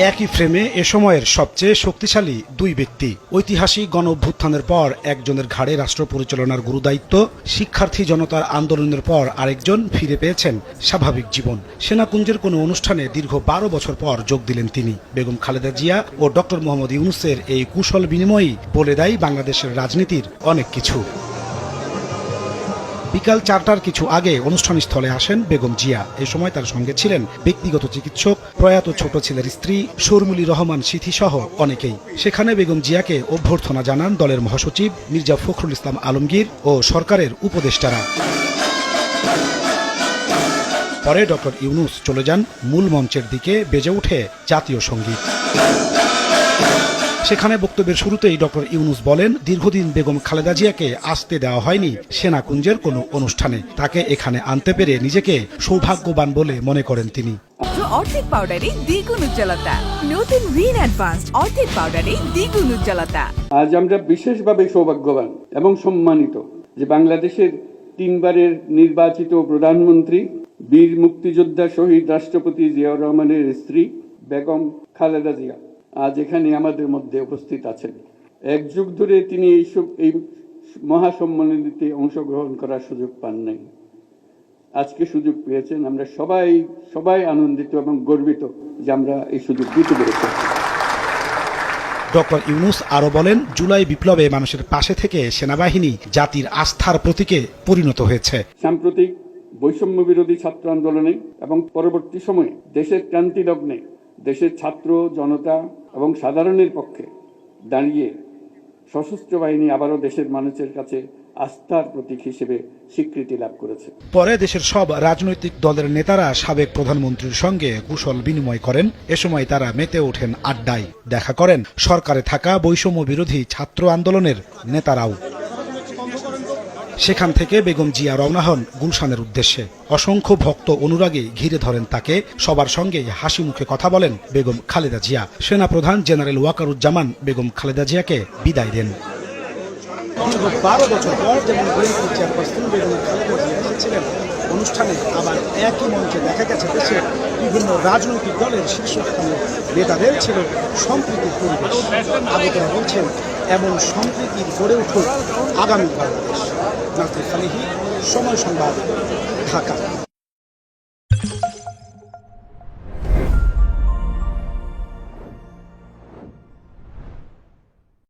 একই ফ্রেমে এ সময়ের সবচেয়ে শক্তিশালী দুই ব্যক্তি। ঐতিহাসিক গণ অভ্যুত্থানের পর একজনের ঘাড়ে রাষ্ট্র পরিচালনার গুরুদায়িত্ব, শিক্ষার্থী জনতার আন্দোলনের পর আরেকজন ফিরে পেয়েছেন স্বাভাবিক জীবন। সেনাকুঞ্জের কোনো অনুষ্ঠানে দীর্ঘ 12 বছর পর যোগ দিলেন তিনি। বেগম খালেদা জিয়া ও ডক্টর মোহাম্মদ ইউনূসের এই কুশল বিনিময়ই বলে দেয় বাংলাদেশের রাজনীতির অনেক কিছু। বিকাল 4টার কিছু আগে অনুষ্ঠানস্থলে আসেন বেগম জিয়া। এ সময় তার সঙ্গে ছিলেন ব্যক্তিগত চিকিৎসক, প্রয়াত ছোট ছেলের স্ত্রী শর্মিলী রহমান সিথিসহ অনেকেই। সেখানে বেগম জিয়াকে অভ্যর্থনা জানান দলের মহাসচিব মির্জা ফখরুল ইসলাম আলমগীর ও সরকারের উপদেষ্টারা। পরে ডক্টর ইউনূস চলে যান মূল মঞ্চের দিকে, বেজে ওঠে জাতীয় সঙ্গীত। সেখানে বক্তব্যের শুরুতেই ডক্টর ইউনূস বলেন, দীর্ঘদিন বেগম খালেদা জিয়াকে আসতে দেওয়া হয়নি সেনাকুঞ্জের কোনো অনুষ্ঠানে। তাকে এখানে আনতে পেরে নিজেকে সৌভাগ্যবান বলে মনে করেন তিনি। অর্ধেক পাউডারে দ্বিগুণ উজ্জ্বলতা, নতুন রিন অ্যাডভান্সড অর্ধেক পাউডারে দ্বিগুণ উজ্জ্বলতা। আজ আমরা বিশেষভাবে সৌভাগ্যবান এবং সম্মানিত যে বাংলাদেশের 3 বারের নির্বাচিত প্রধানমন্ত্রী, বীর মুক্তিযোদ্ধা শহীদ রাষ্ট্রপতি জিয়াউর রহমানের স্ত্রী বেগম খালেদা জিয়া আজ এখানে আমাদের মধ্যে উপস্থিত আছেন। এক যুগ ধরে তিনি এই মহাসম্মেলনীতে অংশগ্রহণ করার সুযোগ পান নাই, আজকে সুযোগ পেয়েছেন। আমরা সবাই আনন্দিত এবং গর্বিত যে আমরা এই সুযোগ দিতে পেরেছি। ডক্টর ইউনূস আরো বলেন, জুলাই বিপ্লবে মানুষের পাশে থেকে সেনাবাহিনী জাতির আস্থার প্রতীকে পরিণত হয়েছে। সাম্প্রতিক বৈষম্য বিরোধী ছাত্র আন্দোলনে এবং পরবর্তী সময়ে দেশের ক্রান্তি লগ্নে দেশের ছাত্র জনতা এবং সাধারণের পক্ষে দাঁড়িয়ে সশস্ত্র বাহিনী আবারও দেশের মানুষের কাছে আস্থার প্রতীক হিসেবে স্বীকৃতি লাভ করেছে। পরে দেশের সব রাজনৈতিক দলের নেতারা সাবেক প্রধানমন্ত্রীর সঙ্গে কুশল বিনিময় করেন। এ সময় তারা মেতে ওঠেন আড্ডায়। দেখা করেন সরকারে থাকা বৈষম্য বিরোধী ছাত্র আন্দোলনের নেতারাও। সেখান থেকে বেগম জিয়া রওনা হন গুলশানের উদ্দেশ্যে। অসংখ্য ভক্ত অনুরাগী ঘিরে ধরেন তাকে। সবার সঙ্গে হাসি মুখে কথা বলেন বেগম খালেদা জিয়া। সেনাপ্রধান জেনারেল ওয়াকারুজ্জামান বেগম খালেদা জিয়াকে বিদায় দেন। 12 বছর পর যেমন বিএনপি চেয়ারপারসন বেগম খালেদা জিয়া এসেছিলেন অনুষ্ঠানে, আবার একই মঞ্চে দেখা গেছে দেশের বিভিন্ন রাজনৈতিক দলের শীর্ষস্থানীয় নেতাদের ছিল সম্প্রীতির পরিবেশ। আগতরা বলছেন, এমন সম্প্রীতির গড়ে উঠুক আগামী বাংলাদেশ। নাসির সালেহী, সময় সংবাদ, ঢাকা।